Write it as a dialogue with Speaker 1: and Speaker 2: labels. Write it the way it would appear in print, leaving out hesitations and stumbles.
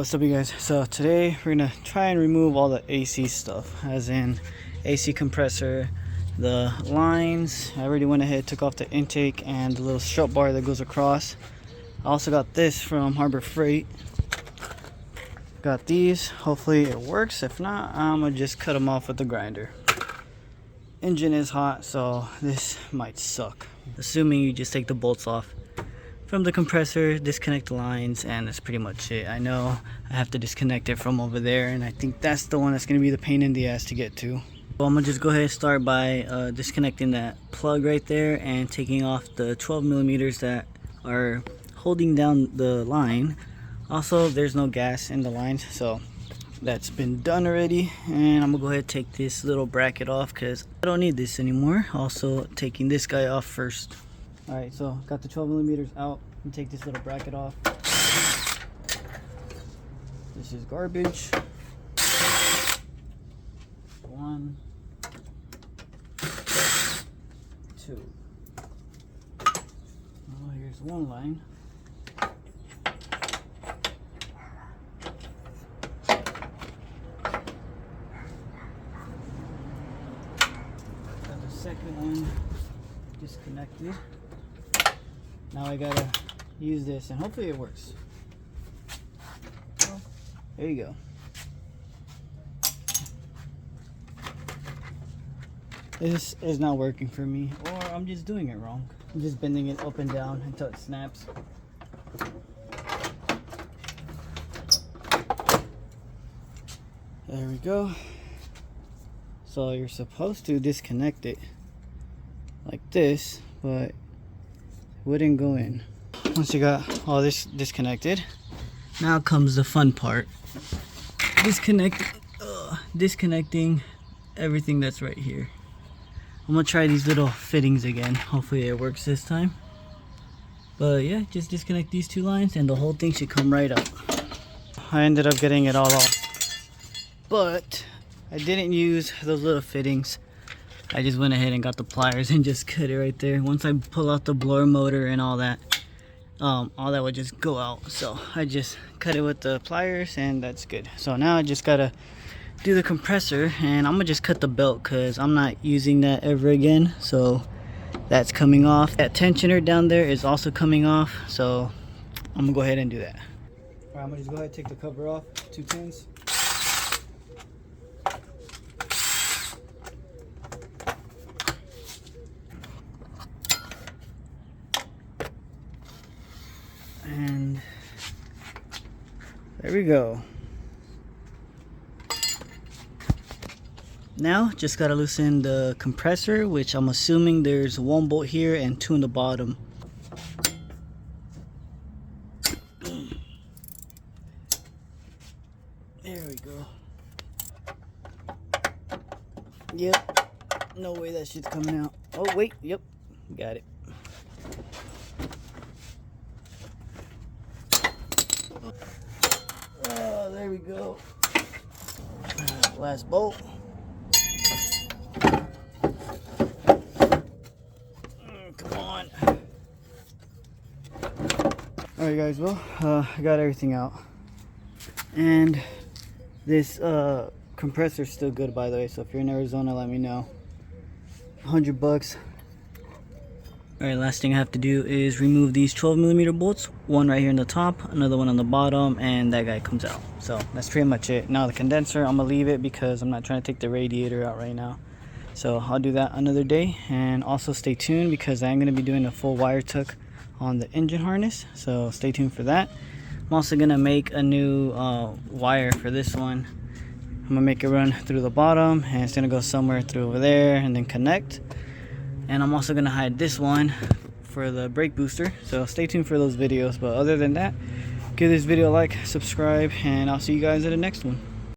Speaker 1: What's up you guys? So today we're gonna try and remove all the AC stuff, as in AC compressor, the lines. I already went ahead, took off the intake and the little strut bar that goes across. I also got this from Harbor Freight. Got these, hopefully it works. If not, I'm gonna just cut them off with the grinder. Engine is hot, so this might suck. Assuming you just take the bolts off from the compressor, disconnect the lines, and that's pretty much it. I know I have to disconnect it from over there, and I think that's the one that's going to be the pain in the ass to get to. So I'm going to just go ahead and start by disconnecting that plug right there and taking off the 12 millimeters that are holding down the line. Also, there's no gas in the lines, so that's been done already. And I'm going to go ahead and take this little bracket off because I don't need this anymore. Also, taking this guy off first. Alright, so got the 12 millimeters out and take this little bracket off. This is garbage. 1, 2. Oh, here's one line. Got the second one disconnected. Now I gotta use this and hopefully it works. Oh, there you go. This is not working for me, or I'm just doing it wrong. I'm just bending it up and down until it snaps. There we go. So you're supposed to disconnect it like this, but wouldn't go in. Once you got all this disconnected, now comes the fun part. Disconnecting everything that's right here. I'm gonna try these little fittings again. Hopefully it works this time. But yeah, just disconnect these two lines and the whole thing should come right up. I ended up getting it all off, but I didn't use those little fittings. I just went ahead and got the pliers and just cut it right there. Once I pull out the blower motor and all that would just go out. So I just cut it with the pliers and that's good. So now I just gotta do the compressor, and I'm gonna just cut the belt because I'm not using that ever again. So that's coming off. That tensioner down there is also coming off. So I'm gonna go ahead and do that. All right, I'm gonna just go ahead and take the cover off, 2 tins. And there we go. Now just gotta loosen the compressor, which I'm assuming there's 1 bolt here and 2 in the bottom. There we go. Yep. No way that shit's coming out. Oh wait, yep, got it. Oh, there we go. Last bolt. Come on. Alright guys, well, I got everything out. And this compressor is still good, by the way, so if you're in Arizona, let me know. $100. Alright, last thing I have to do is remove these 12 millimeter bolts. One right here in the top, another one on the bottom, and that guy comes out. So that's pretty much it. Now the condenser, I'm gonna leave it because I'm not trying to take the radiator out right now. So I'll do that another day. And also stay tuned because I'm gonna be doing a full wire tuck on the engine harness. So stay tuned for that. I'm also gonna make a new wire for this one. I'm gonna make it run through the bottom, and it's gonna go somewhere through over there and then connect. And I'm also gonna hide this one for the brake booster, so stay tuned for those videos. But other than that, give this video a like, subscribe, and I'll see you guys in the next one.